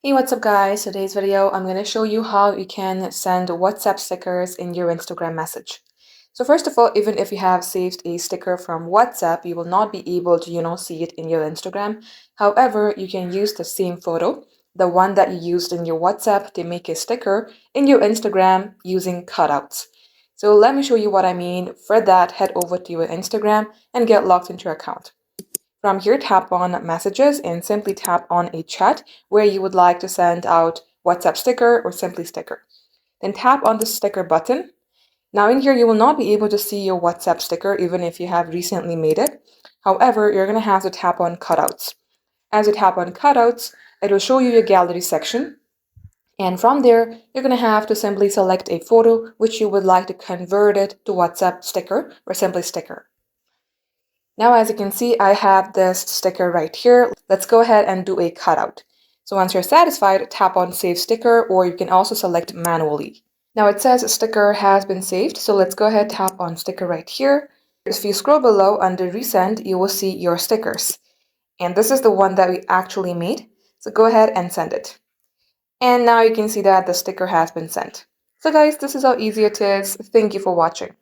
Hey, what's up guys? Today's video, I'm going to show you how you can send WhatsApp stickers in your Instagram message. So first of all, even if you have saved a sticker from WhatsApp, you will not be able to, see it in your Instagram. However, you can use the same photo, the one that you used in your WhatsApp, to make a sticker in your Instagram using cutouts. So let me show you what I mean. For that, head over to your Instagram and get logged into your account. From here, tap on Messages and simply tap on a chat where you would like to send out WhatsApp sticker or simply sticker. Then tap on the sticker button. Now in here, you will not be able to see your WhatsApp sticker even if you have recently made it. However, you're going to have to tap on Cutouts. As you tap on Cutouts, it will show you your gallery section. And from there, you're going to have to simply select a photo which you would like to convert it to WhatsApp sticker or simply sticker. Now, as you can see, I have this sticker right here. Let's go ahead and do a cutout. So once you're satisfied, tap on Save Sticker, or you can also select manually. Now it says sticker has been saved, so let's go ahead and tap on sticker right here. If you scroll below under Resend, you will see your stickers. And this is the one that we actually made, so go ahead and send it. And now you can see that the sticker has been sent. So guys, this is how easy it is. Thank you for watching.